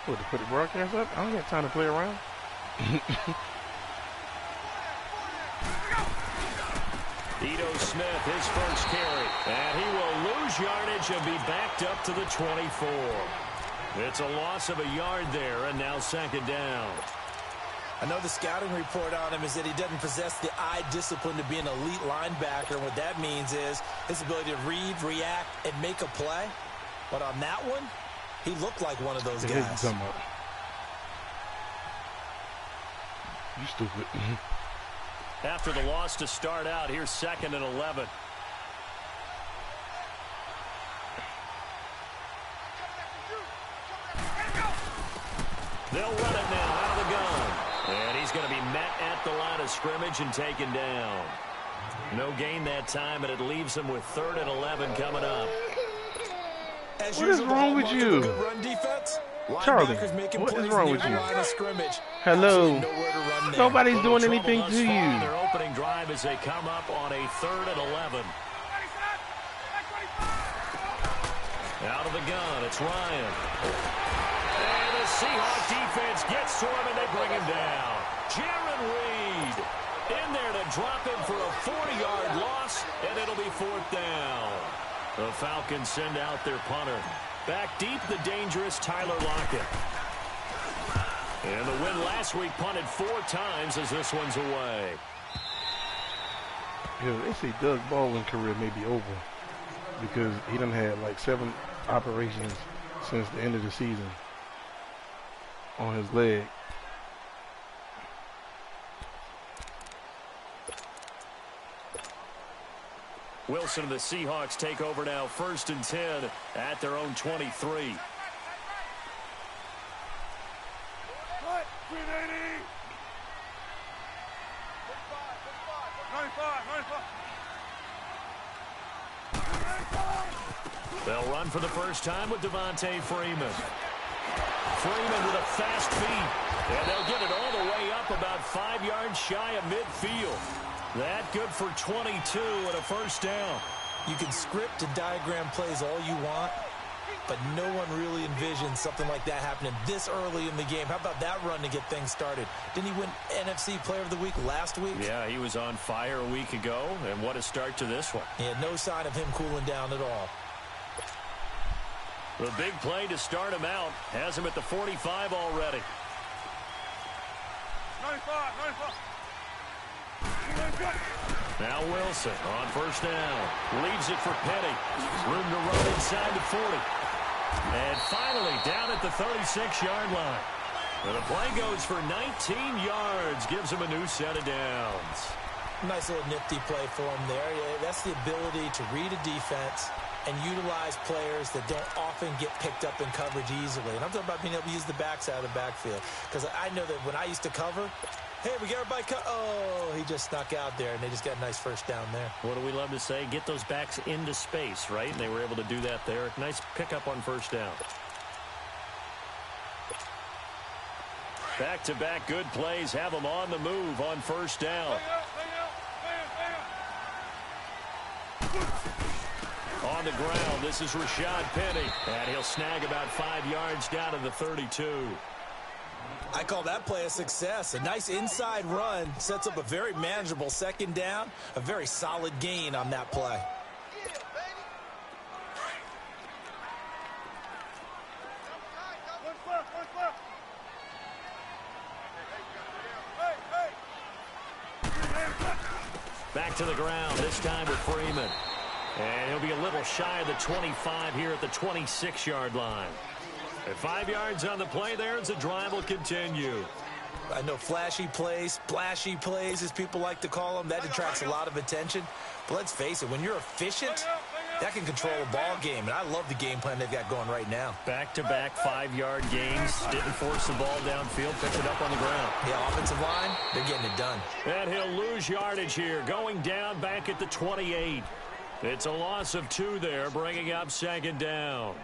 What, to put the broadcast up? I don't got time to play around. Ito Smith, his first carry. And he will lose yardage and be backed up to the 24. It's a loss of a yard there, and now second down. I know the scouting report on him is that he doesn't possess the eye discipline to be an elite linebacker. And what that means is his ability to read, react, and make a play. But on that one, he looked like one of those guys. You stupid. After the loss to start out, here's 2nd and 11. They'll run it now out of the gun. And he's going to be met at the line of scrimmage and taken down. No gain that time, and it leaves him with 3rd and 11 coming up. What is wrong with you? Charlie, what is wrong with you? Hello. Nobody's doing anything to you. Their opening drive as they come up on a 3rd and 11. Out of the gun, it's Ryan. And the Seahawk defense gets to him, and they bring him down. Jaron Reed in there to drop him for a 40-yard loss, and it'll be 4th down. The Falcons send out their punter. Back deep, the dangerous Tyler Lockett. And the win last week punted 4 times as this one's away. Yeah, they say Doug Baldwin's career may be over because he done had like 7 operations since the end of the season on his leg. Wilson and the Seahawks take over now, 1st and 10 at their own 23. They'll run for the first time with Devontae Freeman. Freeman with a fast feet. And they'll get it all the way up about 5 yards shy of midfield. That good for 22 and a first down. You can script and diagram plays all you want, but no one really envisioned something like that happening this early in the game. How about that run to get things started? Didn't he win NFC Player of the Week last week? Yeah, he was on fire a week ago, and what a start to this one. Yeah, no sign of him cooling down at all. The big play to start him out has him at the 45 already. 95. Now Wilson on first down. Leaves it for Petty. Room to run inside the 40. And finally down at the 36-yard line. Well, the play goes for 19 yards. Gives him a new set of downs. Nice little nifty play for him there. Yeah, that's the ability to read a defense and utilize players that don't often get picked up in coverage easily. And I'm talking about being able to use the backside of the backfield. Because I know that when I used to cover, hey, we got everybody oh, he just snuck out there, and they just got a nice first down there. What do we love to say? Get those backs into space, right? And they were able to do that there. Nice pickup on first down. Back-to-back good plays have them on the move on first down. On the ground, this is Rashad Penny. And he'll snag about 5 yards down to the 32. I call that play a success. A nice inside run sets up a very manageable second down. A very solid gain on that play. Back to the ground, this time with Freeman. And he'll be a little shy of the 25 here at the 26-yard line. And 5 yards on the play there as the drive will continue. I know flashy plays, splashy plays, as people like to call them, that attracts a lot of attention. But let's face it, when you're efficient, that can control a ball game. And I love the game plan they've got going right now. Back-to-back 5-yard gains. Didn't force the ball downfield. Picked it up on the ground. Yeah, offensive line, they're getting it done. And he'll lose yardage here. Going down back at the 28. It's a loss of 2 there, bringing up second down.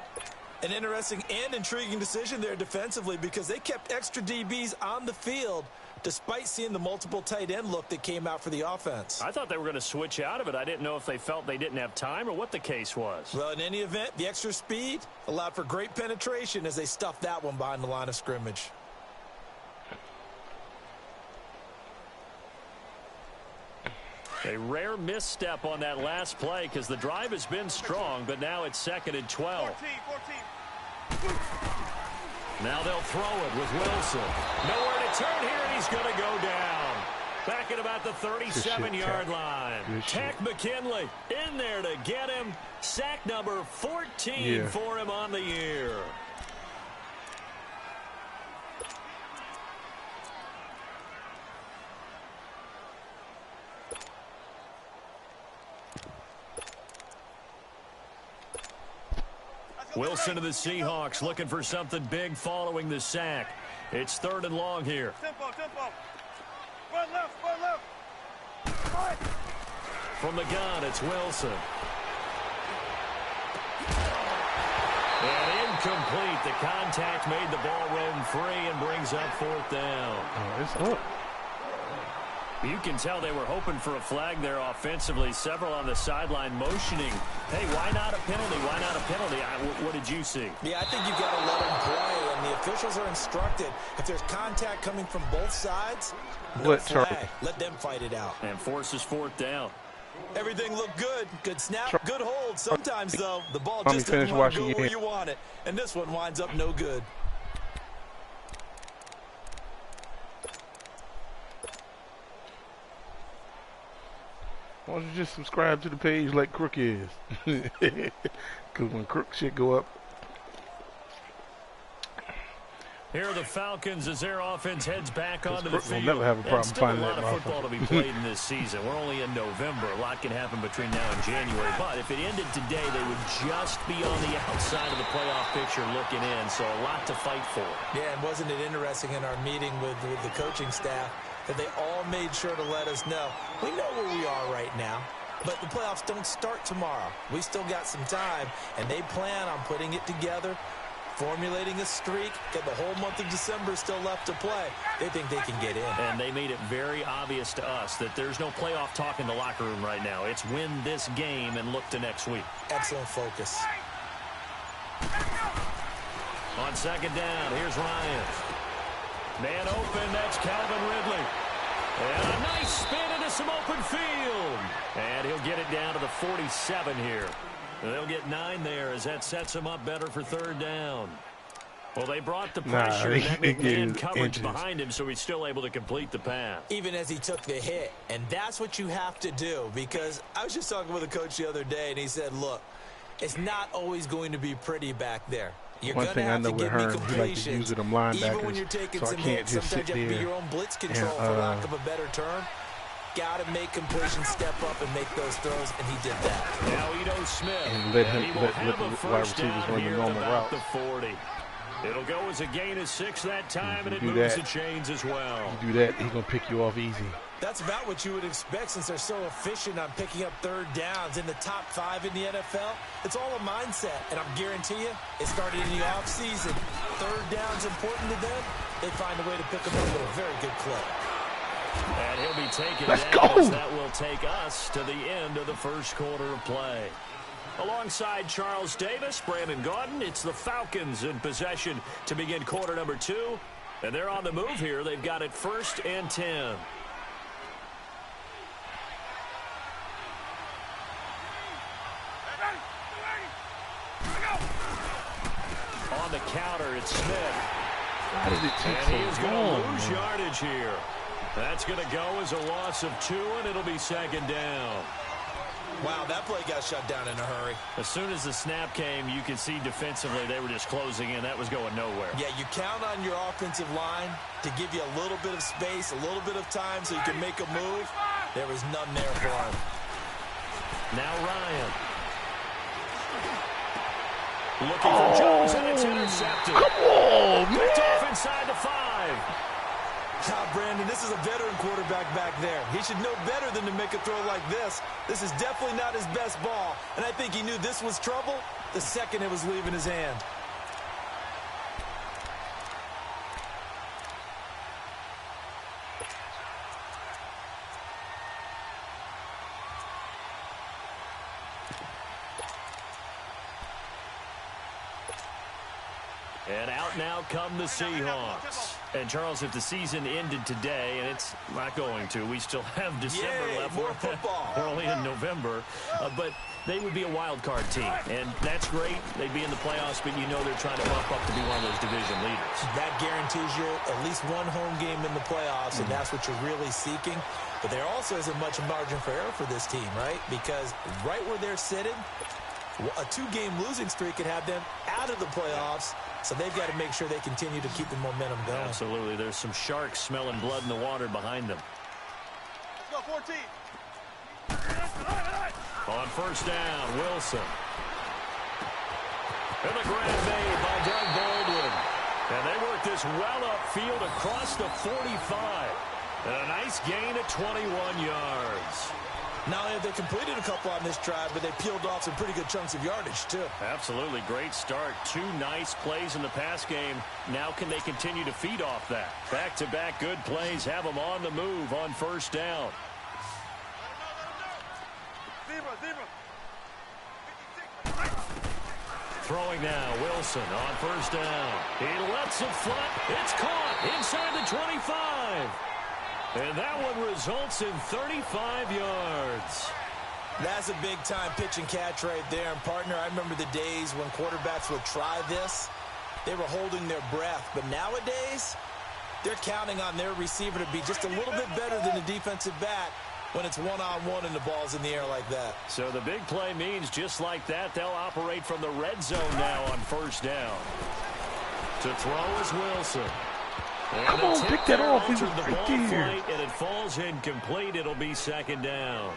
An interesting and intriguing decision there defensively because they kept extra DBs on the field, despite seeing the multiple tight end look that came out for the offense. I thought they were going to switch out of it. I didn't know if they felt they didn't have time or what the case was. Well, in any event, the extra speed allowed for great penetration as they stuffed that one behind the line of scrimmage. A rare misstep on that last play because the drive has been strong, but now it's 2nd and 12. 14. Now they'll throw it with Wilson. Nowhere to turn here, and he's going to go down. Back at about the 37-yard line. Tack McKinley in there to get him. Sack number 14 for him on the year. Wilson to the Seahawks looking for something big following the sack. It's 3rd and long here. Tempo. Run left. From the gun, it's Wilson. And incomplete. The contact made the ball roam free and brings up 4th down. Oh, it's up. You can tell they were hoping for a flag there offensively. Several on the sideline motioning. Hey, why not a penalty? Why not a penalty? What did you see? Yeah, I think you've got to let them play, and the officials are instructed. If there's contact coming from both sides, no flag. Let them fight it out. And forces 4th down. Everything looked good. Good snap, good hold. Sometimes, though, the ball just doesn't want to go where you want it. And this one winds up no good. Why don't you just subscribe to the page like Crook is? Because when Crook shit go up. Here are the Falcons as their offense heads back onto the field. We'll never have a problem finding that. Still a lot of football to be played in this season. We're only in November. A lot can happen between now and January. But if it ended today, they would just be on the outside of the playoff picture looking in. So a lot to fight for. Yeah, and wasn't it interesting in our meeting with the coaching staff that they all made sure to let us know, we know where we are right now, but the playoffs don't start tomorrow. We still got some time, and they plan on putting it together, formulating a streak, and the whole month of December is still left to play. They think they can get in. And they made it very obvious to us that there's no playoff talk in the locker room right now. It's win this game and look to next week. Excellent focus. On 2nd down, here's Ryan. Man open, that's Calvin Ridley. And a nice spin into some open field. And he'll get it down to the 47 here. They'll get 9 there as that sets him up better for 3rd down. Well, they brought the pressure and that McMahon coverage behind him, so he's still able to complete the pass. Even as he took the hit. And that's what you have to do, because I was just talking with a coach the other day, and he said, look, it's not always going to be pretty back there. You're One thing I know with Hearn, he likes to use it on linebackers, even when you're taking so I some can't hits, just sometimes sit you have to there be your own blitz control, for lack of a better term. Got to make completions step up and make those throws, and he did that. Now Ito Smith, and let he will have a wide first receivers down run the here at normal about routes. the 40. It'll go as a gain of 6 that time, and it do moves that, the chains as well. You do that, he's going to pick you off easy. That's about what you would expect since they're so efficient on picking up 3rd downs in the top 5 in the NFL. It's all a mindset, and I guarantee you, it started in the offseason. 3rd down's important to them. They find a way to pick them up with a very good clip. And he'll be taken Let's down. go. That will take us to the end of the first quarter of play. Alongside Charles Davis, Brandon Gaudin, it's the Falcons in possession to begin quarter number 2. And they're on the move here. They've got it 1st and 10. On the counter, it's Smith. How did it take And so he is going long, to lose man? yardage here. That's going to go as a loss of 2, and it'll be 2nd down. Wow, that play got shut down in a hurry. As soon as the snap came, you could see defensively they were just closing in. That was going nowhere. Yeah, you count on your offensive line to give you a little bit of space, a little bit of time so you can make a move. There was none there for him. Now Ryan. Looking for Jones, and it's intercepted. Come on, man. Picked off inside the 5. Brandon, this is a veteran quarterback back there. He should know better than to make a throw like this. This is definitely not his best ball, and I think he knew this was trouble the second it was leaving his hand. And out now come the Seahawks. And, Charles, if the season ended today, and it's not going to, we still have December left. More football. We're only in November. But they would be a wild card team. And that's great. They'd be in the playoffs, but you know they're trying to bump up to be one of those division leaders. That guarantees you at least one home game in the playoffs, and that's what you're really seeking. But there also isn't much margin for error for this team, right? Because right where they're sitting, a 2-game losing streak could have them out of the playoffs. So they've got to make sure they continue to keep the momentum going. Absolutely. There's some sharks smelling blood in the water behind them. Let's go, 14. On first down, Wilson. And the grab made by Doug Baldwin. And they work this well upfield across the 45. And a nice gain of 21 yards. Not only have they completed a couple on this drive, but they peeled off some pretty good chunks of yardage, too. Absolutely. Great start. 2 nice plays in the pass game. Now can they continue to feed off that? Back-to-back good plays have them on the move on first down. Zebra. Throwing now, Wilson on first down. He lets it fly. It's caught inside the 25. And that one results in 35 yards. That's a big-time pitch and catch right there. And, partner, I remember the days when quarterbacks would try this. They were holding their breath. But nowadays, they're counting on their receiver to be just a little bit better than the defensive back when it's one-on-one and the ball's in the air like that. So the big play means just like that, they'll operate from the red zone now on first down. To throw is Wilson. Come on, pick that off. He's right there. And it falls incomplete. It'll be second down.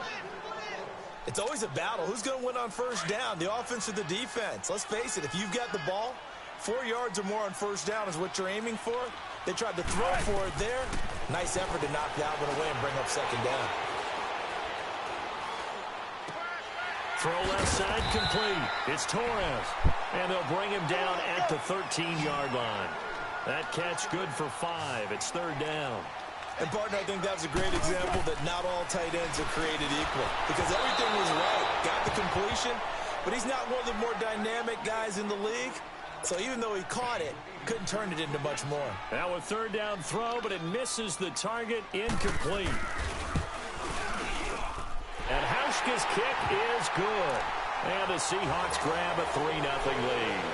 It's always a battle. Who's going to win on first down, the offense or the defense? Let's face it, if you've got the ball, 4 yards or more on first down is what you're aiming for. They tried to throw for it there. Nice effort to knock that one away and bring up second down. Throw left side complete. It's Torres. And they'll bring him down at the 13-yard line. That catch good for 5. It's third down. And, partner, I think that's a great example that not all tight ends are created equal. Because everything was right. Got the completion, but he's not one of the more dynamic guys in the league. So even though he caught it, couldn't turn it into much more. Now a third down throw, but it misses the target, incomplete. And Hauschka's kick is good. And the Seahawks grab a 3-0 lead.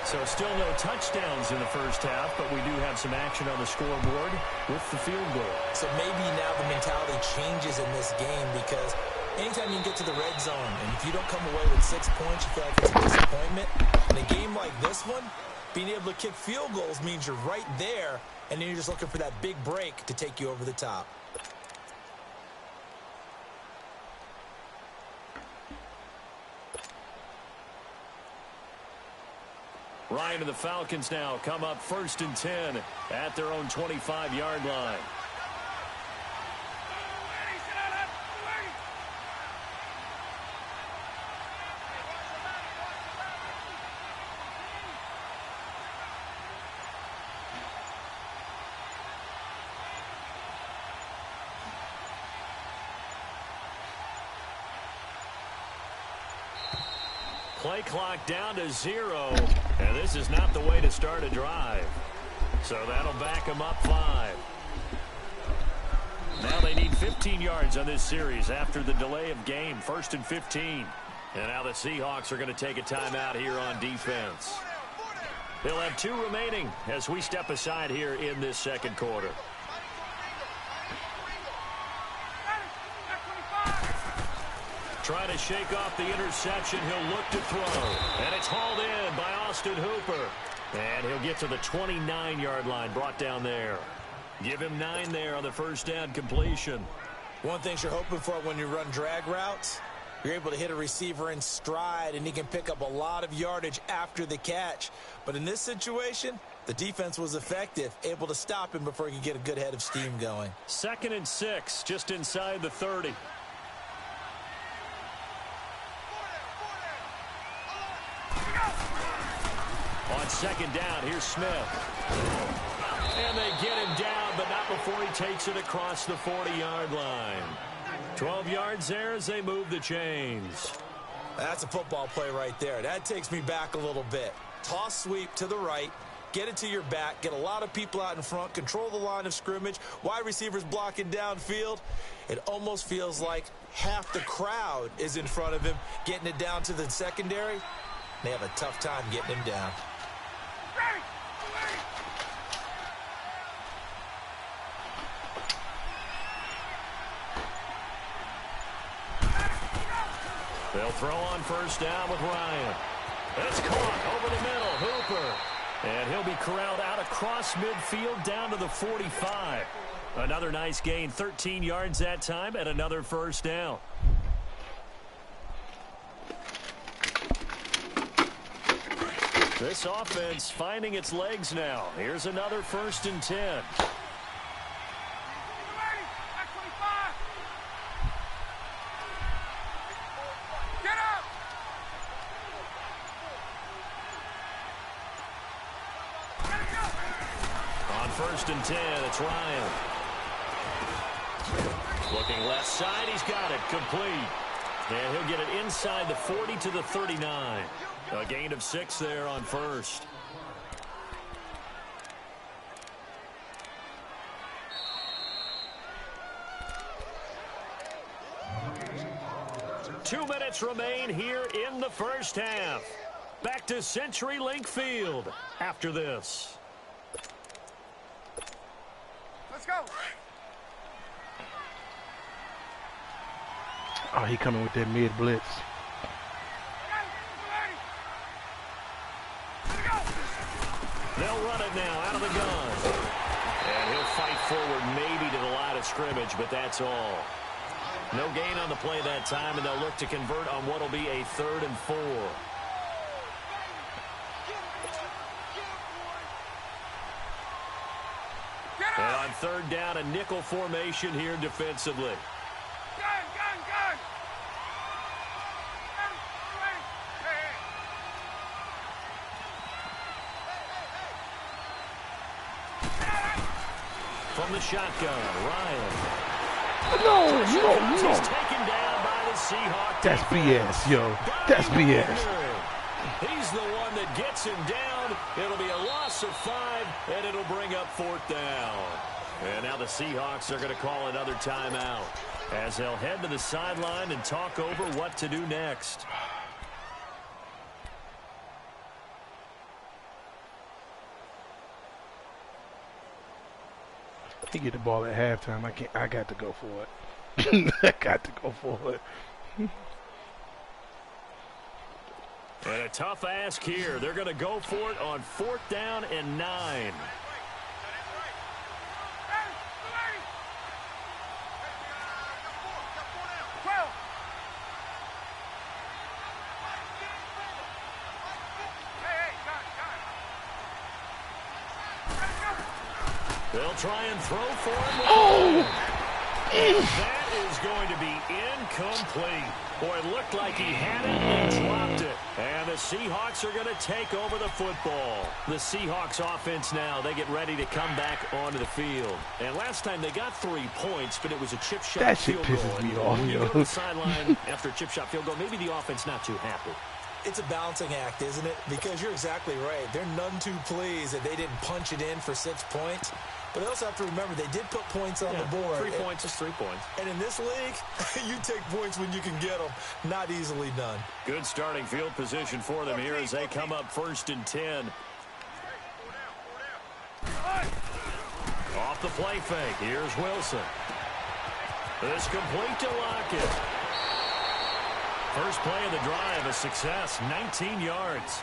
So still no touchdowns in the first half, but we do have some action on the scoreboard with the field goal. So maybe now the mentality changes in this game because anytime you can get to the red zone, and if you don't come away with 6 points, you feel like it's a disappointment. In a game like this one, being able to kick field goals means you're right there, and then you're just looking for that big break to take you over the top. Ryan and the Falcons now come up 1st and 10 at their own 25-yard line. Play clock down to 0, and this is not the way to start a drive. So that'll back them up 5. Now they need 15 yards on this series after the delay of game, 1st and 15. And now the Seahawks are going to take a timeout here on defense. They'll have 2 remaining as we step aside here in this second quarter. Trying to shake off the interception. He'll look to throw. And it's hauled in by Austin Hooper. And he'll get to the 29-yard line, brought down there. Give him 9 there on the first down completion. One thing you're hoping for when you run drag routes, you're able to hit a receiver in stride, and he can pick up a lot of yardage after the catch. But in this situation, the defense was effective, able to stop him before he could get a good head of steam going. 2nd and 6, just inside the 30. On second down, here's Smith. And they get him down, but not before he takes it across the 40-yard line. 12 yards there as they move the chains. That's a football play right there. That takes me back a little bit. Toss sweep to the right. Get it to your back. Get a lot of people out in front. Control the line of scrimmage. Wide receivers blocking downfield. It almost feels like half the crowd is in front of him, getting it down to the secondary. They have a tough time getting him down. They'll throw on first down with Ryan. It's caught over the middle. Hooper. And he'll be corralled out across midfield down to the 45. Another nice gain, 13 yards that time, and another first down. This offense finding its legs now. Here's another 1st and 10. On 1st and 10, it's Ryan. Looking left side, he's got it, complete. And he'll get it inside the 40 to the 39. A gain of 6 there on first. Two minutes remain here in the first half. Back to CenturyLink Field after this. Let's go. Oh, he coming with that mid blitz. They'll run it now out of the gun. And he'll fight forward maybe to the line of scrimmage, but that's all. No gain on the play that time, and they'll look to convert on what will be a 3rd and 4. And on 3rd down, a nickel formation here defensively. From the shotgun, Ryan. No. He's taken down by the Seahawks. That's BS, yo. That's BS. He's the one that gets him down. It'll be a loss of 5, and it'll bring up 4th down. And now the Seahawks are going to call another timeout as they'll head to the sideline and talk over what to do next. He get the ball at halftime. I got to go for it. I got to go for it. And a tough ask here. They're going to go for it on 4th down and 9. They'll try and throw for him. Oh! That is going to be incomplete. Boy, it looked like he had it and dropped it. And the Seahawks are going to take over the football. The Seahawks offense now, they get ready to come back onto the field. And last time they got 3 points, but it was a chip shot that shit field goal. pisses me off, When you yo. go to the sideline after a chip shot field goal, maybe the offense not too happy. It's a balancing act, isn't it? Because you're exactly right. They're none too pleased that they didn't punch it in for 6 points. But they also have to remember they did put points on the board. 3 points is 3 points. And in this league, you take points when you can get them. Not easily done. Good starting field position for them here as they come up 1st and 10. Off the play fake. Here's Wilson. This complete to Lockett. First play of the drive, a success, 19 yards.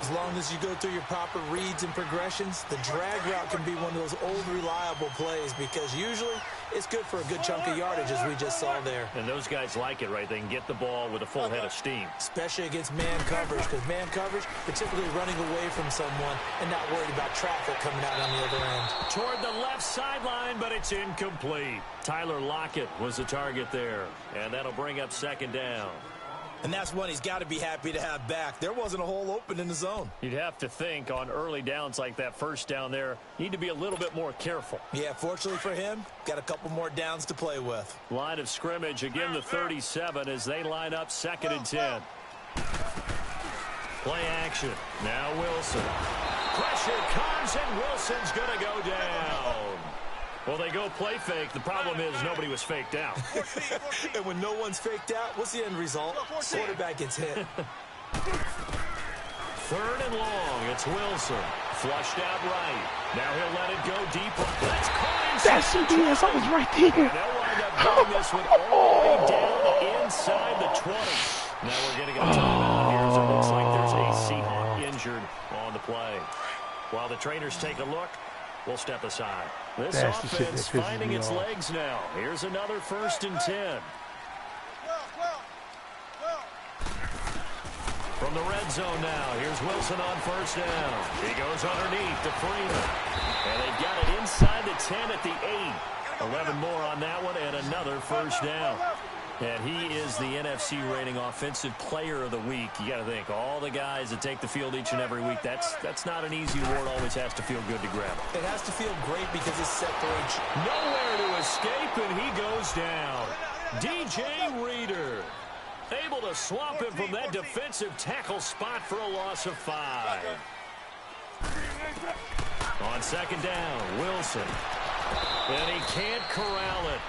As long as you go through your proper reads and progressions, the drag route can be one of those old reliable plays because usually it's good for a good chunk of yardage as we just saw there. And those guys like it, right? They can get the ball with a full head of steam. Especially against man coverage because man coverage, they're typically running away from someone and not worried about traffic coming out on the other end. Toward the left sideline, but it's incomplete. Tyler Lockett was the target there, and that'll bring up 2nd down. And that's one he's got to be happy to have back. There wasn't a hole open in the zone. You'd have to think on early downs like that first down there, you need to be a little bit more careful. Yeah, fortunately for him, got a couple more downs to play with. Line of scrimmage, again the 37 as they line up 2nd and 10. Play action. Now Wilson. Pressure comes, and Wilson's going to go down. Well, they go play fake. The problem is nobody was faked out. And when no one's faked out, what's the end result? Quarterback gets hit. 3rd and long. It's Wilson. Flushed out right. Now he'll let it go deep. That's CBS. I was right there. They'll wind up doing this one all the way down inside the 20. Now we're getting a timeout here as it looks like there's a Seahawk injured on the play. While the trainers take a look, we'll step aside. This offense finding its legs now. Here's another 1st and 10. From the red zone now, here's Wilson on 1st down. He goes underneath to Freeman. And they've got it inside the 10 at the 8. 11 more on that one and another 1st down. And he is the NFC rating offensive player of the week. You got to think, all the guys that take the field each and every week, that's not an easy award. Always has to feel good to grab it. It has to feel great because it separates. Nowhere to escape, and he goes down. DJ Reader able to swamp him from that defensive tackle spot for a loss of 5. On 2nd down, Wilson. And he can't corral it.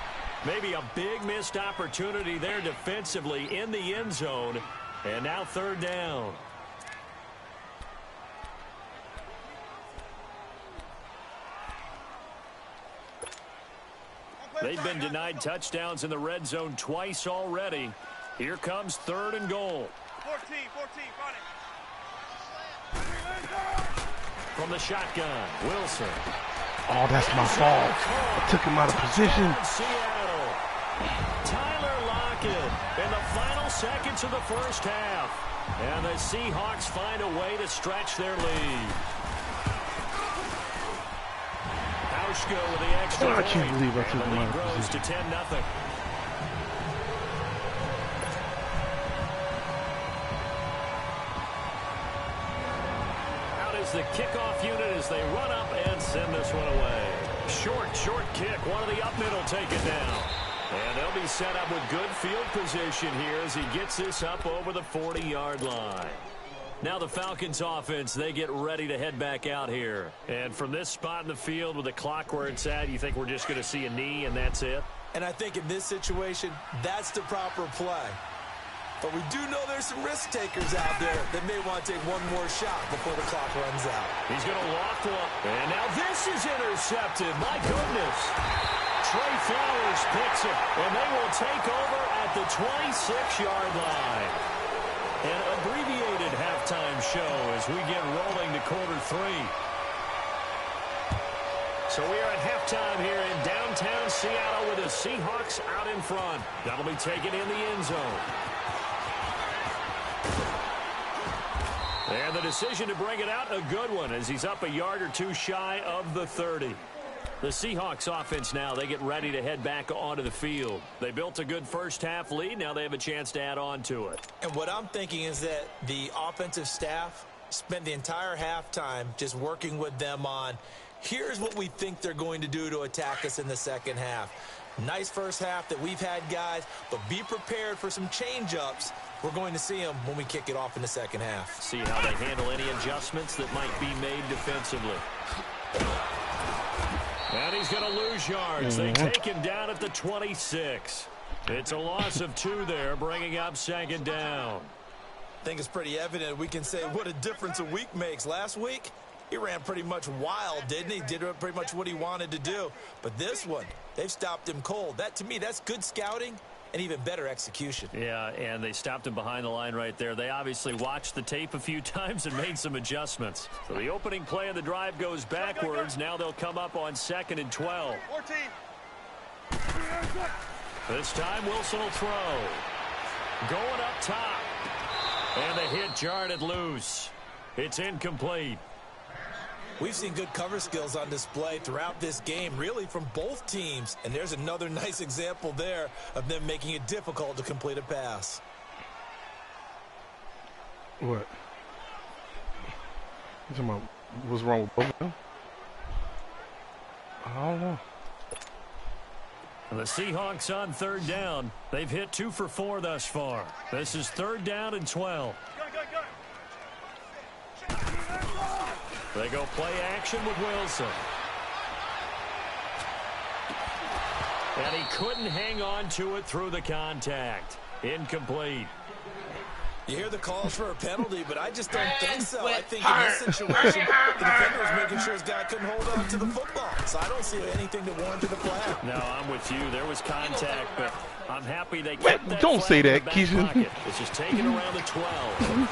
Maybe a big missed opportunity there defensively in the end zone. And now 3rd down. They've been denied touchdowns in the red zone twice already. Here comes 3rd and goal. 14, run it. From the shotgun, Wilson. Oh, that's my fault. I took him out of position. Seattle. Tyler Lockett in the final seconds of the 1st half. And the Seahawks find a way to stretch their lead. Hauschka with the extra point. I can't believe I took him out of grows to position. 10-0. The kickoff unit as they run up and send this one away. Short kick. One of the up middle take it down. And they'll be set up with good field position here as he gets this up over the 40-yard line. Now the Falcons offense, they get ready to head back out here. And from this spot in the field with the clock where it's at, you think we're just going to see a knee and that's it? And I think in this situation, that's the proper play. But we do know there's some risk takers out there that may want to take one more shot before the clock runs out. He's going to loft one. And now this is intercepted. My goodness. Trey Flowers picks it. And they will take over at the 26-yard line. An abbreviated halftime show as we get rolling to quarter 3. So we are at halftime here in downtown Seattle with the Seahawks out in front. That'll be taken in the end zone. And the decision to bring it out, a good one, as he's up a yard or two shy of the 30. The Seahawks offense now, they get ready to head back onto the field. They built a good first half lead. Now they have a chance to add on to it. And what I'm thinking is that the offensive staff spent the entire halftime just working with them on, here's what we think they're going to do to attack us in the second half. Nice first half that we've had, guys, but be prepared for some change-ups. We're going to see them when we kick it off in the second half. See how they handle any adjustments that might be made defensively. And he's going to lose yards. They take him down at the 26. It's a loss of 2 there, bringing up 2nd down. I think it's pretty evident. We can say what a difference a week makes. Last week, he ran pretty much wild, didn't he? Did pretty much what he wanted to do. But this one, they've stopped him cold. That, to me, that's good scouting and even better execution. Yeah, and they stopped him behind the line right there. They obviously watched the tape a few times and made some adjustments. So the opening play of the drive goes backwards. Now they'll come up on 2nd and 12. 14. This time Wilson will throw. Going up top. And the hit jarred it loose. It's incomplete. We've seen good cover skills on display throughout this game, really from both teams. And there's another nice example there of them making it difficult to complete a pass. What? You talking about what's wrong with both of them? I don't know. The Seahawks on 3rd down. They've hit 2 for 4 thus far. This is 3rd down and 12. They go play action with Wilson. And he couldn't hang on to it through the contact. Incomplete. You hear the calls for a penalty, but I just don't think so. I think in this situation, the defender was making sure his guy couldn't hold on to the football. So I don't see anything to warrant a flag. No, I'm with you. There was contact, but I'm happy they kept that. Don't say that, Keisha. It's just taken around the 12.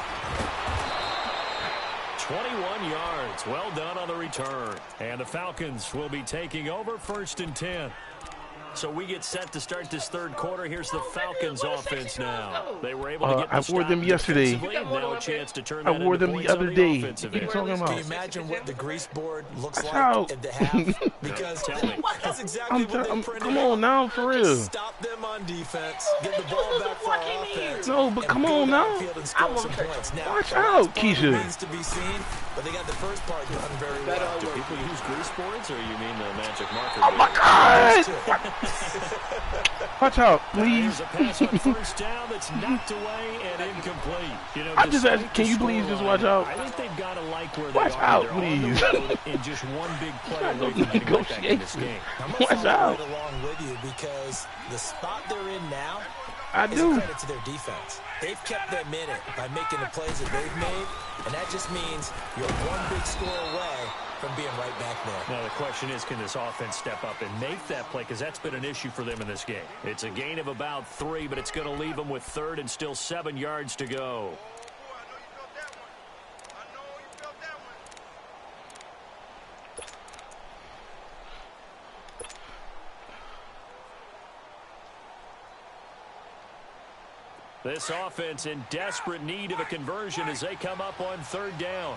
21 yards. Well done on the return. And the Falcons will be taking over 1st and 10. So we get set to start this third quarter. Here's the Falcons offense now. They were able to get the I wore them yesterday. Now a chance to turn I wore them the other day. What are you talking about? Can you imagine what the grease board looks like at the half? Because that's exactly what they printed. Come on now, for real. Stop them on defense. Get the ball back for our offense. No, but come on now. Watch out, Keisha. Remains to be seen, but they got the first part done very well. Do people use grease boards, or you mean the magic marker? Oh my God! Watch out, please. There's a pass on 1st down that's knocked away and incomplete. You know, I just asked, can you please just watch out? I think they've got to like where they watch are. out, They're please. on the road in just one big play away from getting right back in this game. Watch out. I'm along with you because the spot they're in now is do. a credit to their defense. They've kept them in it by making the plays that they've made, and that just means you're one big score away from being right back there. Now the question is, can this offense step up and make that play? Because that's been an issue for them in this game. It's a gain of about 3, but it's going to leave them with 3rd and still 7 yards to go. This offense in desperate need of a conversion as they come up on 3rd down.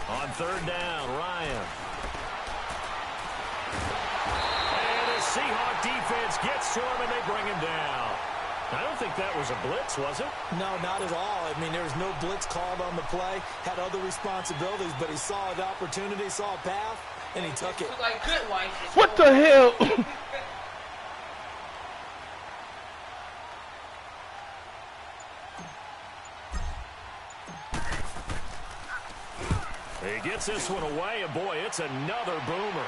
On 3rd down, Ryan. And the Seahawk defense gets to him, and they bring him down. I don't think that was a blitz, was it? No, not at all. I mean, there was no blitz called on the play. Had other responsibilities, but he saw an opportunity, saw a path, and he took it. What the hell? He gets this one away, and boy, it's another boomer.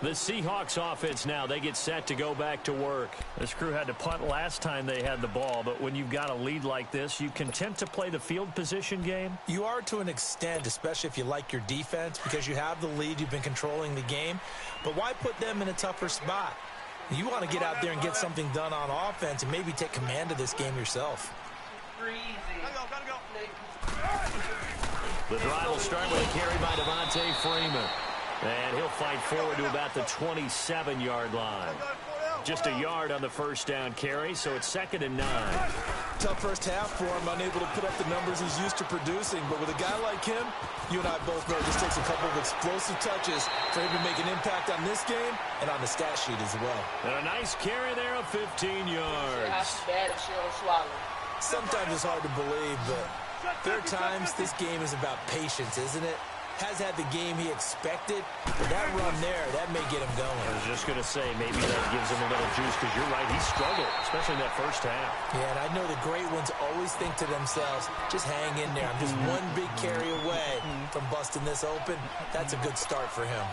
The Seahawks offense now, they get set to go back to work. This crew had to punt last time they had the ball, but when you've got a lead like this, you content to play the field position game? You are to an extent, especially if you like your defense, because you have the lead, you've been controlling the game. But why put them in a tougher spot? You want to get out there and get something done on offense and maybe take command of this game yourself. The drive will start with a carry by Devontae Freeman. And he'll fight forward to about the 27-yard line. Just a yard on the 1st down carry, so it's 2nd and 9. Tough first half for him, unable to put up the numbers he's used to producing. But with a guy like him, you and I both know it just takes a couple of explosive touches for him to make an impact on this game and on the stat sheet as well. And a nice carry there of 15 yards. Sometimes it's hard to believe, but there are times this game is about patience, isn't it? Has had the game he expected, but that run there, that may get him going. I was just going to say, maybe that gives him a little juice, because you're right, he struggled, especially in that first half. Yeah, and I know the great ones always think to themselves, just hang in there. I'm just one big carry away from busting this open. That's a good start for him.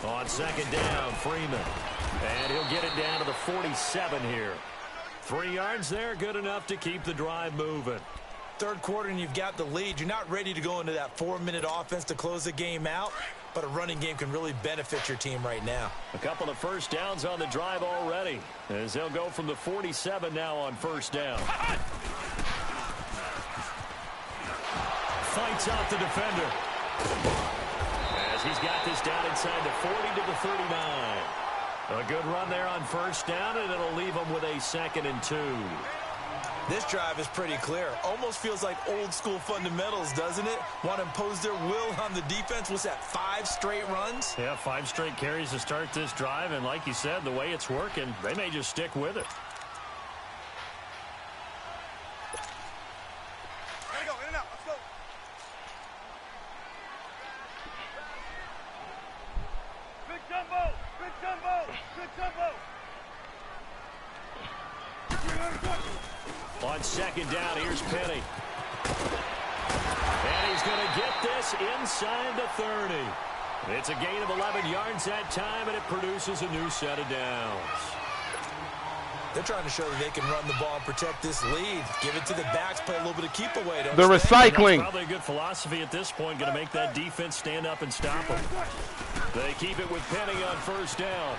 On 2nd down, Freeman. And he'll get it down to the 47 here. 3 yards there, good enough to keep the drive moving. Third quarter and you've got the lead. You're not ready to go into that 4-minute offense to close the game out, but a running game can really benefit your team right now. A couple of 1st downs on the drive already, as they'll go from the 47 now on 1st down. Fights out the defender. As he's got this down inside the 40 to the 39. A good run there on 1st down, and it'll leave him with a 2nd and 2. This drive is pretty clear. Almost feels like old school fundamentals, doesn't it? Want to impose their will on the defense. What's that, 5 straight runs? Yeah, 5 straight carries to start this drive, and like you said, the way it's working, they may just stick with it. on second down. Here's Penny. And he's going to get this inside the 30. It's a gain of 11 yards that time, and it produces a new set of downs. They're trying to show that they can run the ball and protect this lead. Give it to the backs, play a little bit of keep away. They're recycling. That's probably a good philosophy at this point, going to make that defense stand up and stop them. They keep it with Penny on first down.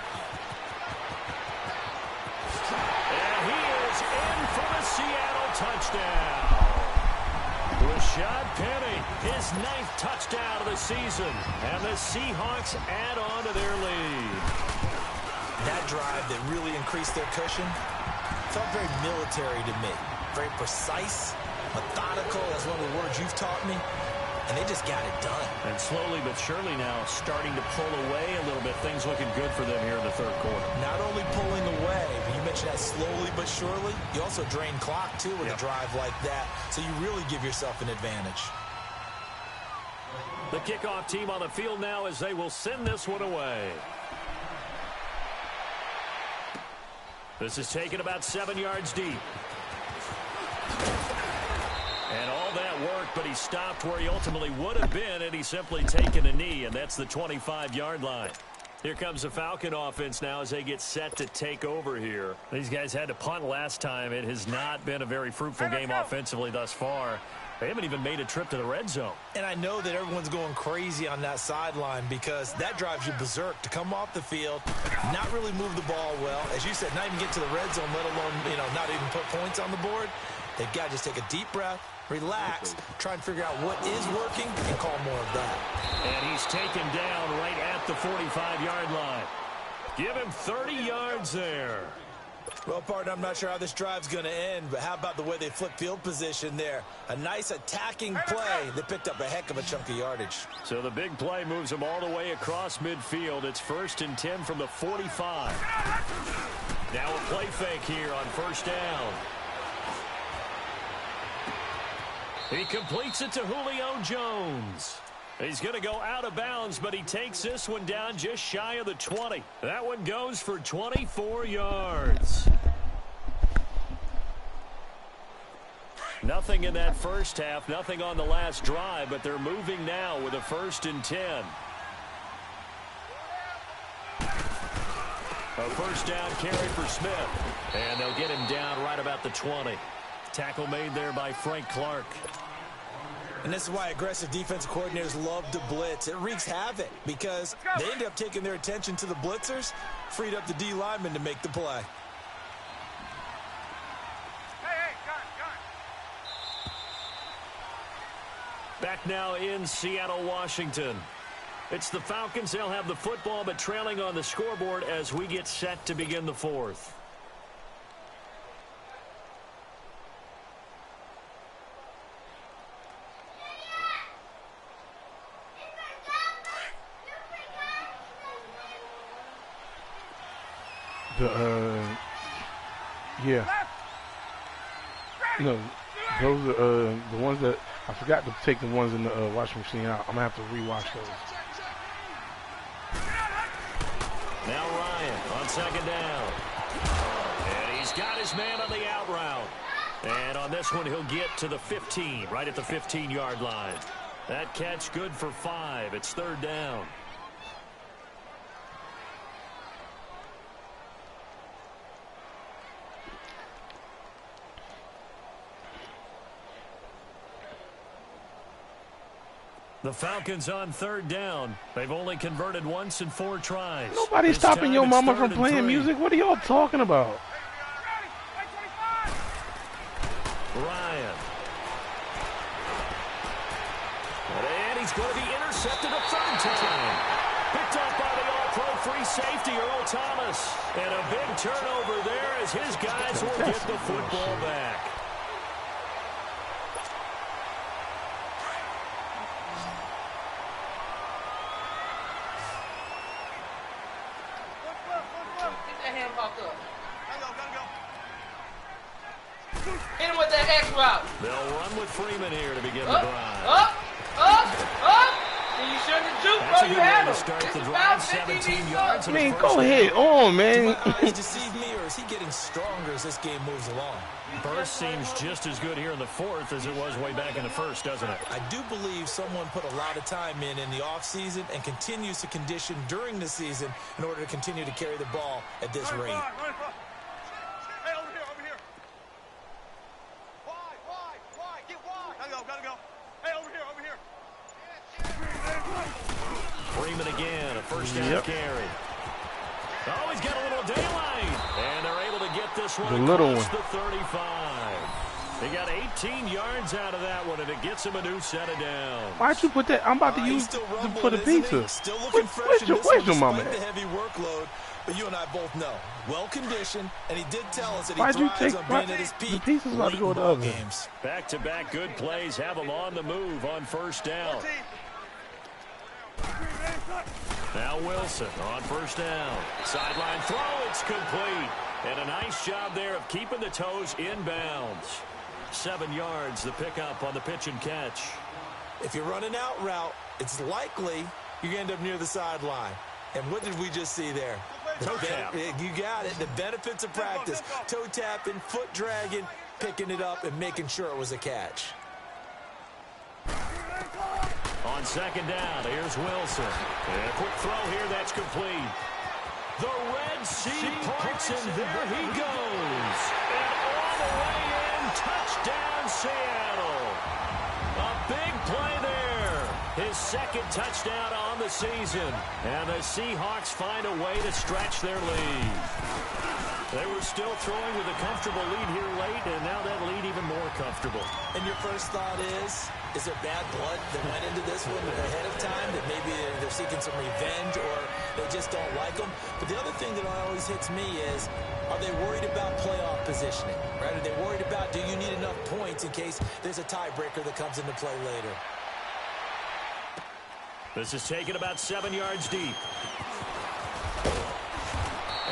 And he is in for the Seattle touchdown. Rashad Penny, his 9th touchdown of the season, and the Seahawks add on to their lead. That drive that really increased their cushion felt very military to me. Very precise, methodical. That's one of the words you've taught me. And they just got it done. And slowly but surely now starting to pull away a little bit. Things looking good for them here in the third quarter. Not only pulling away, but you mentioned that slowly but surely. You also drain clock, too, with a drive like that. So you really give yourself an advantage. The kickoff team on the field now as they will send this one away. This is taken about 7 yards deep. And all that worked, but he stopped where he ultimately would have been, and he's simply taken a knee, and that's the 25-yard line. Here comes the Falcon offense now as they get set to take over here. These guys had to punt last time. It has not been a very fruitful game offensively thus far. They haven't even made a trip to the red zone. And I know that everyone's going crazy on that sideline because that drives you berserk to come off the field, not really move the ball well. As you said, not even get to the red zone, let alone, not even put points on the board. They've got to just take a deep breath, relax, try and figure out what is working, and call more of that. And he's taken down right at the 45-yard line. Give him 30 yards there. Well, partner, I'm not sure how this drive's going to end, but how about the way they flip field position there? A nice attacking play. They picked up a heck of a chunk of yardage. So the big play moves them all the way across midfield. It's 1st and 10 from the 45. Now a play fake here on first down. He completes it to Julio Jones. He's going to go out of bounds, but he takes this one down just shy of the 20. That one goes for 24 yards. Nothing in that first half, nothing on the last drive, but they're moving now with a 1st and 10. A first down carry for Smith. And they'll get him down right about the 20. Tackle made there by Frank Clark. And this is why aggressive defensive coordinators love to blitz. It wreaks havoc because they end up taking their attention to the blitzers, freed up the D lineman to make the play. Back now in Seattle, Washington. It's the Falcons. They'll have the football, but trailing on the scoreboard as we get set to begin the fourth. No, those are the ones that I forgot to take the ones in the washing machine out. I'm gonna have to rewatch those. Now Ryan on second down. And he's got his man on the out route. And on this one, he'll get to the 15, right at the 15-yard line. That catch good for 5. It's 3rd down. The Falcons on 3rd down. They've only converted once in 4 tries. Nobody's stopping your mama from playing music. What are y'all talking about? Ryan. And he's going to be intercepted a 3rd time. Picked up by the all-pro free safety, Earl Thomas. And a big turnover there as his guys will get the football back. Hit him with that X route. They'll run with Freeman here to begin the drive. Up. And you shouldn't have juked, bro. You had him. This is about 50 17 yards. I mean, go ahead on, man. Do my eyes deceive me, or is he getting stronger as this game moves along? Burst seems just as good here in the fourth as it was way back in the first, doesn't it? I do believe someone put a lot of time in the offseason and continues to condition during the season in order to continue to carry the ball at this rate. Hey, over here. Wide. Get wide. Gotta go. Hey, over here. Freeman again, a first down carry. Oh, he's got a little daylight. And they're able to get this one across the 35. They got 18 yards out of that one, and it gets him a new set of downs. Why'd you put that? I'm about to use for the pizza. Still looking fresh Where's your mama the heavy workload, but you and I both know. Well-conditioned, and he did tell us that he Why'd you thrives take on being at his peak. the pizza's about to go to the oven. Back-to-back good plays have him on the move on first down. Now Wilson on first down. Sideline throw, it's complete. And a nice job there of keeping the toes inbounds. 7 yards, the pickup on the pitch and catch. If you're running out route, it's likely you end up near the sideline. And what did we just see there? Toe tap. You got it. The benefits of practice. Toe tapping, foot dragging, picking it up, and making sure it was a catch. On second down, here's Wilson. And a quick throw here, that's complete. The Red Sea parts, and there he goes. And all the way in, touchdown Seattle. A big play there. His second touchdown on the season. And the Seahawks find a way to stretch their lead. They were still throwing with a comfortable lead here late, and now that lead even more comfortable. And your first thought is there bad blood that went into this one ahead of time, that maybe they're seeking some revenge or they just don't like them? But the other thing that always hits me is, are they worried about playoff positioning? Right? Are they worried about, do you need enough points in case there's a tiebreaker that comes into play later? This is taken about 7 yards deep.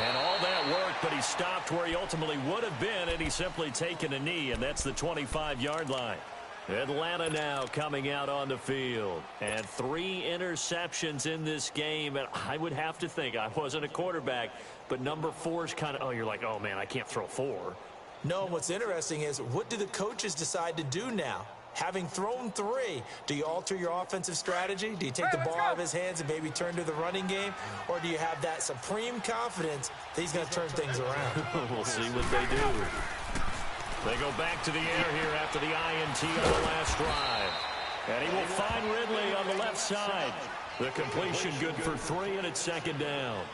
And all that worked, but he stopped where he ultimately would have been, and he's simply taken a knee, and that's the 25-yard line. Atlanta now coming out on the field. And 3 interceptions in this game, and I would have to think, I wasn't a quarterback, but number 4 is kind of, oh, you're like, oh, man, I can't throw 4. No, what's interesting is, what do the coaches decide to do now? Having thrown 3, do you alter your offensive strategy? Do you take the ball out of his hands and maybe turn to the running game? Or do you have that supreme confidence that he's going to turn things around? We'll see what they do. They go back to the air here after the INT on the last drive. And he will find Ridley on the left side. The completion good for 3, and it's second down.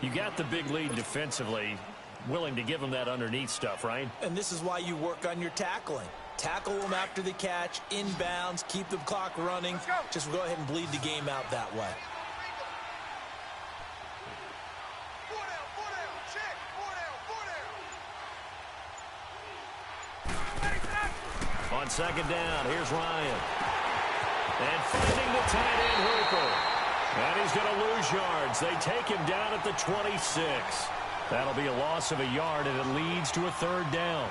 You got the big lead defensively. Willing to give him that underneath stuff, right? And this is why you work on your tackling. Tackle them after the catch, inbounds, keep the clock running. Just go ahead and bleed the game out that way. On second down, here's Ryan. And finding the tight end, Hooper. And he's going to lose yards. They take him down at the 26. That'll be a loss of a yard, and it leads to a third down.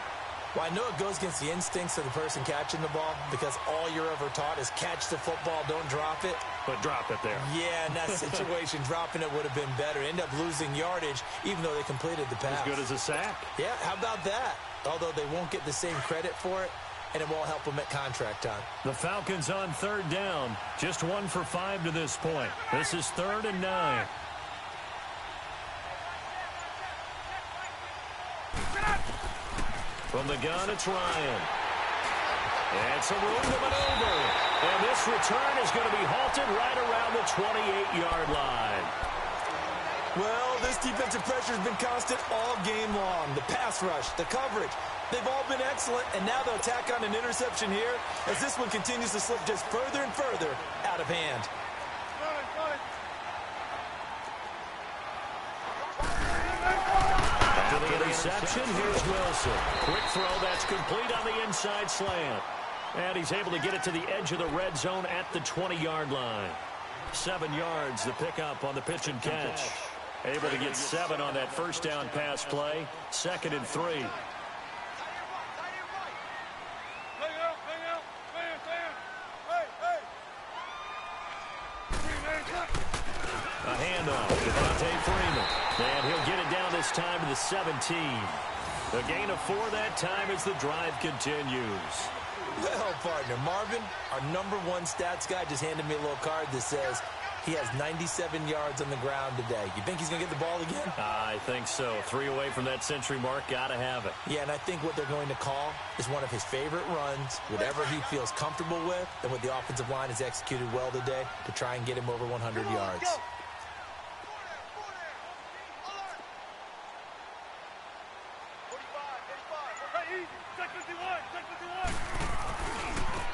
Well, I know it goes against the instincts of the person catching the ball, because all you're ever taught is catch the football, don't drop it. But drop it there. Yeah, in that situation, dropping it would have been better. End up losing yardage, even though they completed the pass. As good as a sack. Yeah, how about that? Although they won't get the same credit for it, and it won't help them at contract time. The Falcons on third down. Just 1 for 5 to this point. This is 3rd and 9. From the gun, it's Ryan. And some room to maneuver. And this return is going to be halted right around the 28-yard line. Well, this defensive pressure has been constant all game long. The pass rush, the coverage, they've all been excellent, and now they'll tack on an interception here as this one continues to slip just further and further out of hand. After the interception, here's Wilson. Quick throw, that's complete on the inside slant. And he's able to get it to the edge of the red zone at the 20-yard line. 7 yards, the pickup on the pitch and catch. Able to get 7 on that first down pass play. 2nd and 3. A handoff. now, Devontae Freeman. And he'll get it down this time to the 17. A gain of 4 that time as the drive continues. Well, partner, Marvin, our #1 stats guy just handed me a little card that says he has 97 yards on the ground today. You think he's going to get the ball again? I think so. 3 away from that century mark. Got to have it. Yeah, and I think what they're going to call is one of his favorite runs, whatever he feels comfortable with, and what the offensive line has executed well today to try and get him over 100 yards.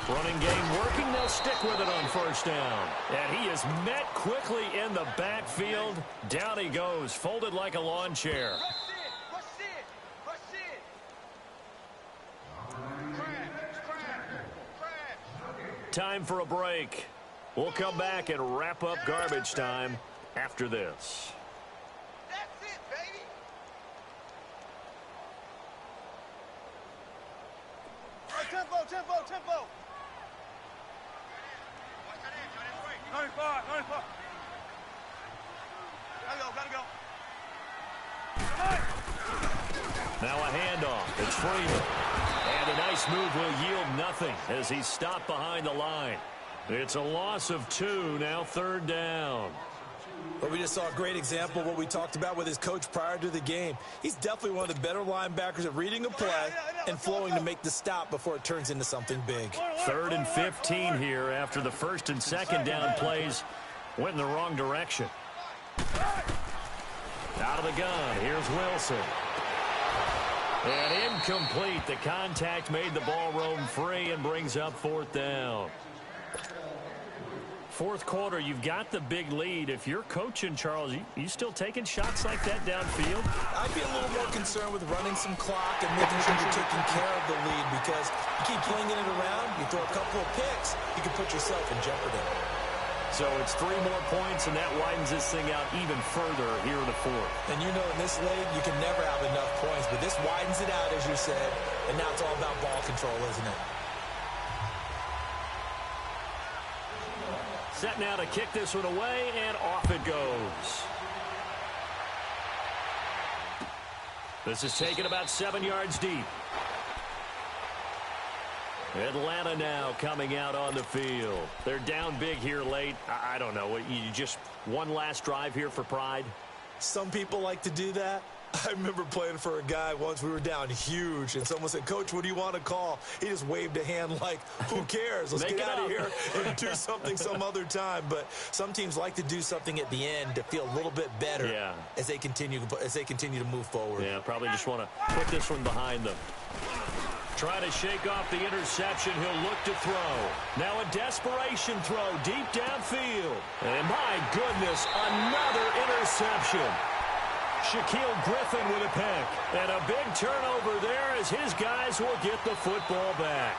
Running game working. They'll stick with it on first down. And he is met quickly in the backfield. Down he goes, folded like a lawn chair. Time for a break. We'll come back and wrap up garbage time after this. That's it, baby. Tempo, tempo, tempo. 95, 95. Gotta go. Now a handoff. It's Freeman. And a nice move will yield nothing as he's stopped behind the line. It's a loss of 2, now 3rd down. But we just saw a great example of what we talked about with his coach prior to the game. He's definitely one of the better linebackers at reading a play and flowing to make the stop before it turns into something big. 3rd and 15 here after the 1st and 2nd down plays went in the wrong direction. Out of the gun, here's Wilson. And incomplete. The contact made the ball roam free and brings up 4th down. 4th quarter, you've got the big lead. If you're coaching, Charles, you still taking shots like that downfield? I'd be a little more concerned with running some clock and making sure you're taking care of the lead, because you keep flinging it around, you throw a couple of picks, you can put yourself in jeopardy. So it's 3 more points, and that widens this thing out even further here in the 4th. And you know in this league, you can never have enough points, but this widens it out, as you said, and now it's all about ball control, isn't it? Set now to kick this one away, and off it goes. This is taken about 7 yards deep. Atlanta now coming out on the field. They're down big here late. I don't know. You just one last drive here for pride? Some people like to do that. I remember playing for a guy once. We were down huge, and someone said, "Coach, what do you want to call?" He just waved a hand like, who cares? Let's get out of here and do something some other time. But some teams like to do something at the end to feel a little bit better as they continue to move forward. Yeah, probably just want to put this one behind them. Trying to shake off the interception. He'll look to throw. Now a desperation throw deep downfield. And my goodness, another interception. Shaquille Griffin with a pick. And a big turnover there as his guys will get the football back.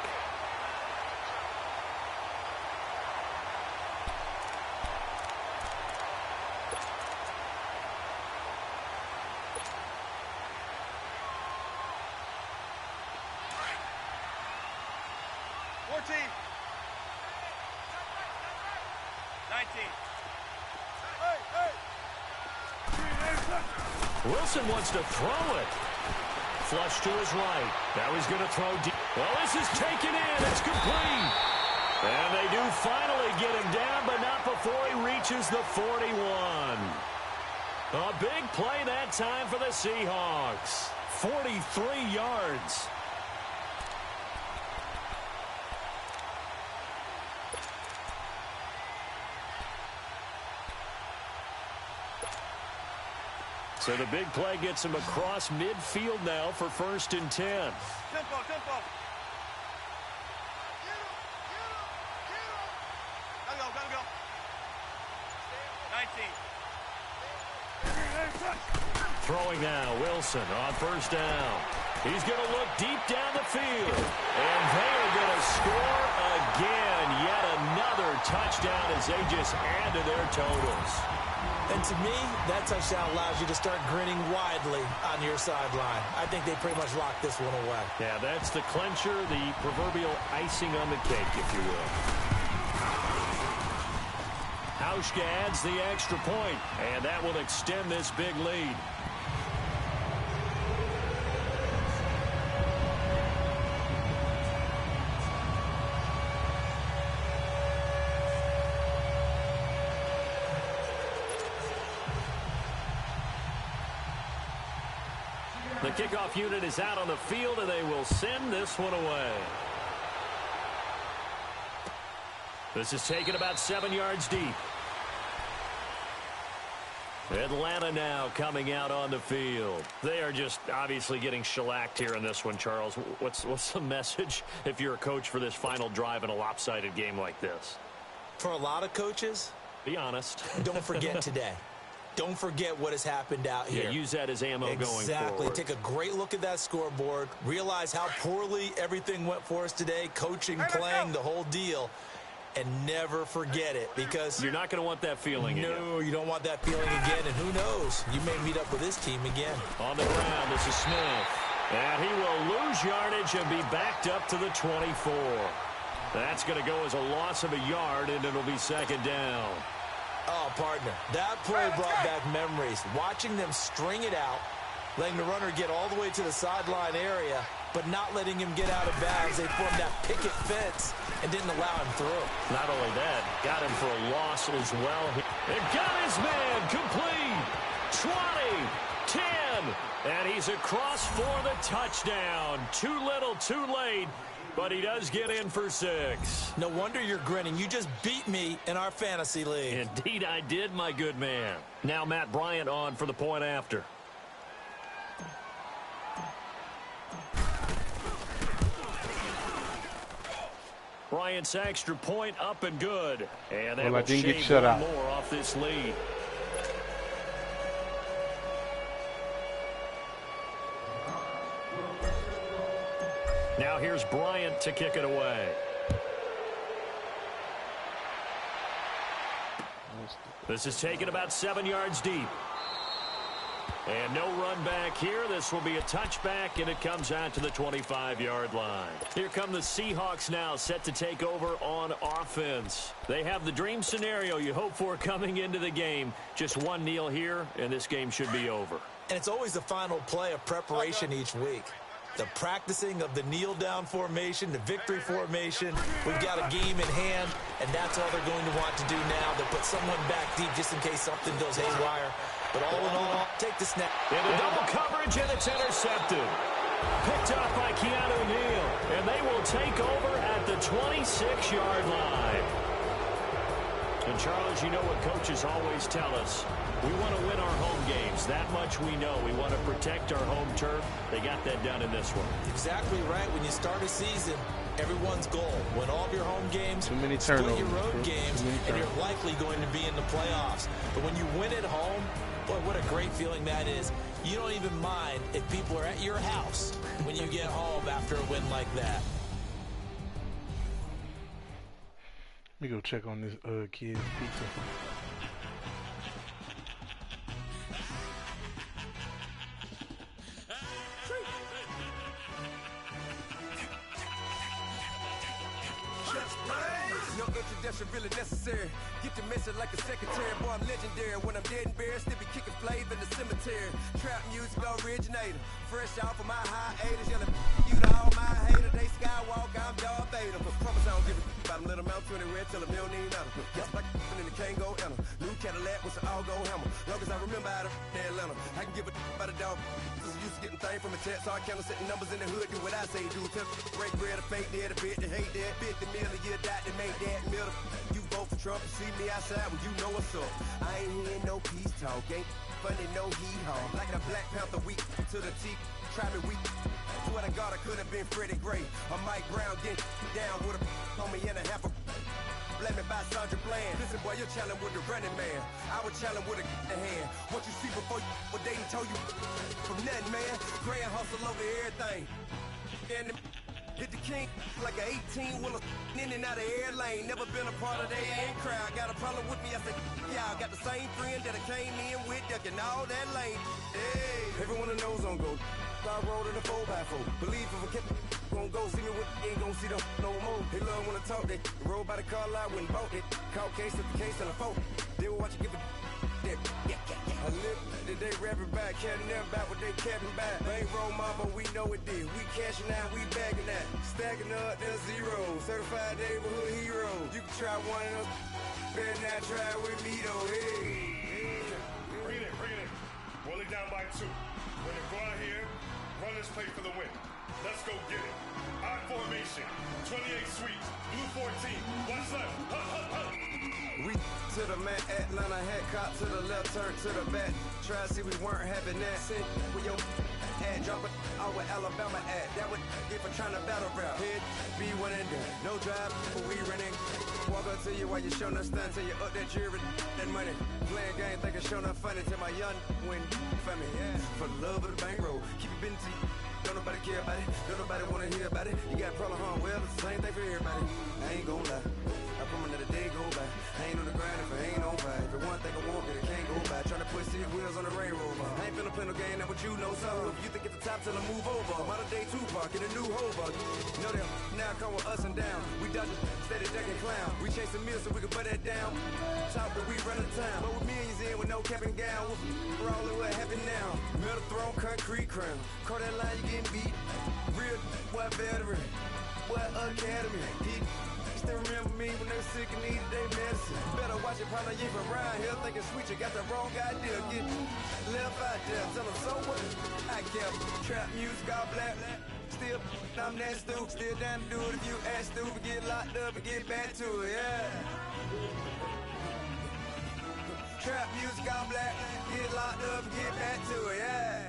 Wilson wants to throw it. Flush to his right. Now he's going to throw deep. Well, this is taken in. It's complete. And they do finally get him down, but not before he reaches the 41. A big play that time for the Seahawks. 43 yards. So the big play gets him across midfield now for 1st and 10. Tempo, tempo. Gotta go. 19. Throwing now, Wilson on 1st down. He's going to look deep down the field. And they are going to score again. Yet another touchdown as they just add to their totals. And to me, that touchdown allows you to start grinning widely on your sideline. I think they pretty much locked this one away. Yeah, that's the clincher, the proverbial icing on the cake, if you will. Out Hauschka adds the extra point, and that will extend this big lead. The kickoff unit is out on the field, and they will send this one away. This is taken about 7 yards deep. Atlanta now coming out on the field. They are just obviously getting shellacked here in this one, Charles. What's the message if you're a coach for this final drive in a lopsided game like this? For a lot of coaches, be honest. Don't forget today. Don't forget what has happened out here. Yeah, use that as ammo going forward. Exactly. Take a great look at that scoreboard. Realize how poorly everything went for us today. Coaching, playing, the whole deal. And never forget it, because you're not going to want that feeling again. No, you don't want that feeling again. And who knows? You may meet up with this team again. On the ground, this is Smith. And he will lose yardage and be backed up to the 24. That's going to go as a loss of a yard, and it'll be second down. Oh, partner, that play brought back memories. Watching them string it out, letting the runner get all the way to the sideline area, but not letting him get out of bounds. They formed that picket fence and didn't allow him through. Not only that, got him for a loss as well. And got his man complete. 20, 10, and he's across for the touchdown. Too little, too late. But he does get in for 6. No wonder you're grinning. You just beat me in our fantasy league. Indeed I did, my good man. Now Matt Bryant on for the point after. Bryant's extra point up and good. And that will shave one more off this lead. Now here's Bryant to kick it away. This is taken about 7 yards deep. And no run back here. This will be a touchback, and it comes out to the 25-yard line. Here come the Seahawks now, set to take over on offense. They have the dream scenario you hope for coming into the game. Just one kneel here, and this game should be over. And it's always the final play of preparation each week. The practicing of the kneel-down formation, the victory formation. We've got a game in hand, and that's all they're going to want to do now. They'll put someone back deep just in case something goes haywire. But all in all, take the snap. Into double coverage, and it's intercepted. Picked up by Keanu Neal, and they will take over at the 26-yard line. And, Charles, you know what coaches always tell us. We want to win our home games. That much we know. We want to protect our home turf. They got that done in this one. Exactly right. When you start a season, everyone's goal, win all of your home games, too many turnovers, split your road games, and you're likely going to be in the playoffs. But when you win at home, boy, what a great feeling that is. You don't even mind if people are at your house when you get home after a win like that. Let me go check on this kid's pizza. No introduction really necessary. Get the message like a secretary. Boy, I'm legendary. When I'm dead and buried, still be kicking flavor in the cemetery. Trap music originator. Fresh off of my hiatus. Yelling you to all my haters. They skywalk, I'm Darth Vader. Promise I don't give a about them. Let them out 20 red till a million ain't matter. Yes, like in the Kango enter. New Cadillac with an all-go hammer. Long as I remember out of Atlanta. I can give a about a dog. Used to getting things from a text. So I count setting numbers in the hood. Do what I say do. Tell break bread, a fake dead, a bit to hate that. 50 million, you die to make that middle. You vote for Trump, you see me outside when you know what's up. I ain't hearing no peace talk, ain't funny, no heat hog. Like the Black Panther weak to the teeth, try me weak. Swear to God I could have been Freddie Gray. Or Mike Brown getting down with a homie and a half a blame me by Sandra Bland. Listen boy, you're challenging with the running man. I was challenging with a hand. What you see before you, what they told you from nothing, man. Grand hustle over everything. And hit the king like an 18-wheeler in and out of air lane. Never been a part of their in crowd. Got a problem with me, I said, y'all got the same friend that I came in with, ducking all that lane. Hey, everyone that knows on go. I rolled in a 4x4. Believe if I kept gon' go see me with ain't gon' see them no more. They love when I talk, they roll by the car lot when bought it. Call case after case and a phone. They will watch you give a that. I live that they rapping back, carrying them back what they capping back. Bankroll mama, we know it did. We cashing out, we bagging that. Stacking up, there's zero. Certified neighborhood hero. You can try one of them. Better not try with me though. Hey. Bring it in. Roll it down by 2. When they go out here, run this play for the win. Let's go get it. I formation, 28 sweeps, blue 14. What's left? We to the man, Atlanta hat cop to the left, turn to the back. Try to see we weren't having that. Sit with your ad, drop it out with Alabama at. That would get for trying to battle rap. Head, be one and done. No drive, but we running. Walk up to you while you showing us stun till you up that jewelry and money. Playing game, thinking showing up funny till my young win for me. Yeah, for the love of the bankroll, keep it busy. Don't nobody care about it. Don't nobody wanna hear about it. You got a problem, huh? Well, it's the same thing for everybody. I ain't gon' lie. I promise that a day go by. I ain't on the grind if I ain't on fire. If it one thing I want, then it can't go by. Tryna put 6 wheels on the railroad. I ain't finna play no game, that what you know. So if you think it's the top till I move over, modern day Tupac in a new Hova. Know them, now come with us and down. We dodging, steady decking clown. We chasing meals so we can put that down. Talk that we run the town. But with millions in with no cap and gown. We're all in what happened now. Metal throne, concrete crown. Call that line, you getting beat. Real, what veteran. What academy. Still remember me when they sick and needed their medicine. Better watch it, probably you from around here thinking sweet, you got the wrong idea. Get left out there, tell them so what? I kept trap music all black. Still, I'm that stupid, still down to do it if you act stupid. Get locked up and get back to it, yeah. Trap music all black, get locked up and get back to it, yeah.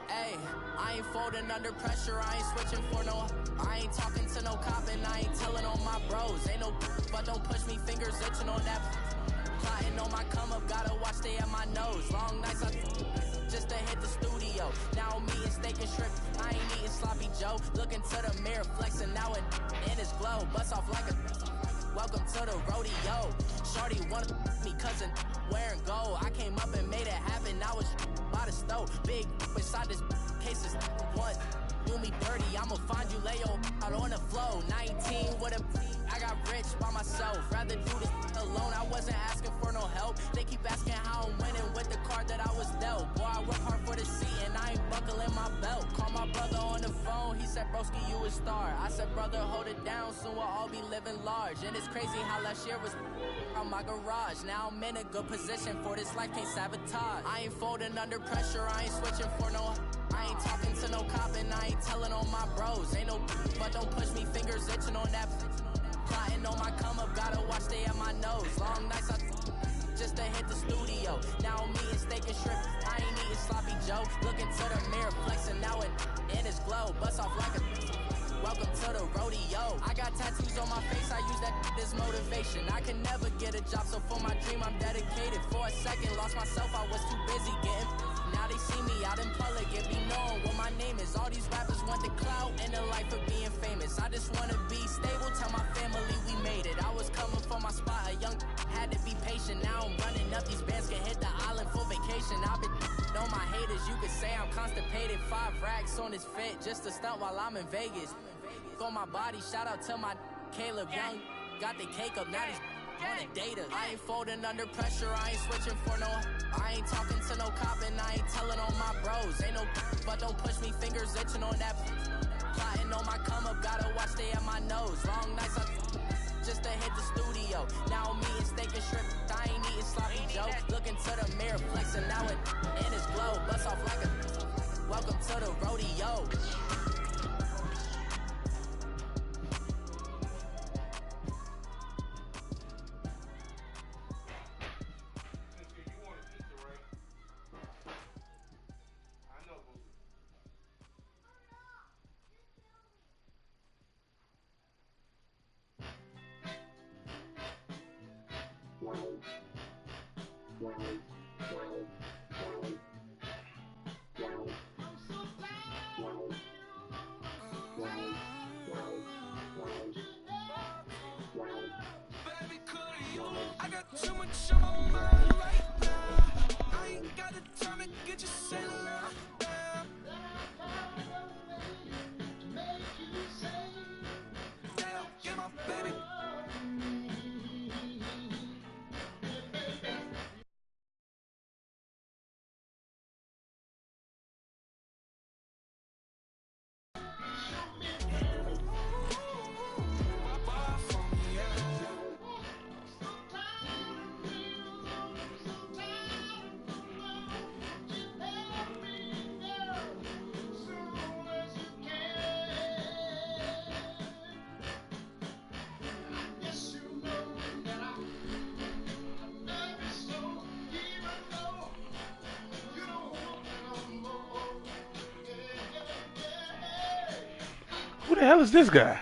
Hey, I ain't folding under pressure, I ain't switching for no. I ain't talking to no cop and I ain't telling on my bros. Ain't no, but don't push me, fingers itching on that. Plotting on my come up, gotta watch they at my nose. Long nights, just to hit the studio. Now I'm eating steak and shrimp, I ain't eating sloppy Joe. Looking to the mirror, flexing now it in his glow. Bust off like a, welcome to the rodeo. Shorty wanted me cousin wearing gold. I came up and made it happen, I was by the stove. Big inside this case is one. Do me dirty, I'ma find you, lay your out on the floor. 19 with a, I got rich by myself. Rather do this alone, I wasn't asking for no help. They keep asking how I'm winning with the card that I was dealt. Boy, I work hard for the seat and I ain't buckling my belt. Call my brother on the phone, he said, broski, you a star. I said, brother, hold it down, soon we'll all be living large. And it's crazy how last year was on my garage. Now I'm in a good position for this life, can't sabotage. I ain't folding under pressure, I ain't switching for no. I ain't talking to no cop and I ain't telling on my bros. Ain't no, but don't push me, fingers itching on that. Plotting on my come up, gotta watch they at my nose. Long nights, just to hit the studio. Now I'm eating steak and shrimp, I ain't eating sloppy Joe. Looking to the mirror, flexing now it in his glow. Bust off like a, welcome to the rodeo. I got tattoos on my face, I use that as motivation. I can never get a job, so for my dream I'm dedicated. For a second, lost myself, I was too busy getting. Now they see me out in public and be known what my name is. All these rappers want the clout and the life of being famous. I just wanna be stable, tell my family we made it. I was coming for my spot, a young had to be patient. Now I'm running up, these bands can hit the island for vacation. I've been on my haters, you could say I'm constipated. 5 racks on his fit, just to stunt while I'm in Vegas. On my body, shout out to my Caleb Young. Got the cake up, now these on the data. I ain't folding under pressure, I ain't switching for no. I ain't talking to no cop and I ain't telling on my bros. Ain't no, but don't push me, fingers itching on that. Plotting on my come up, gotta watch they at my nose. Long nights, just to hit the studio. Now I'm eating steak and shrimp, I ain't eating sloppy Joe. Looking to the mirror, flexing now it in his glow. Bust off like a, welcome to the rodeo. Too much on my mind right now. I ain't got the time to get you sitting around. Damn, get my baby. Who the hell is this guy?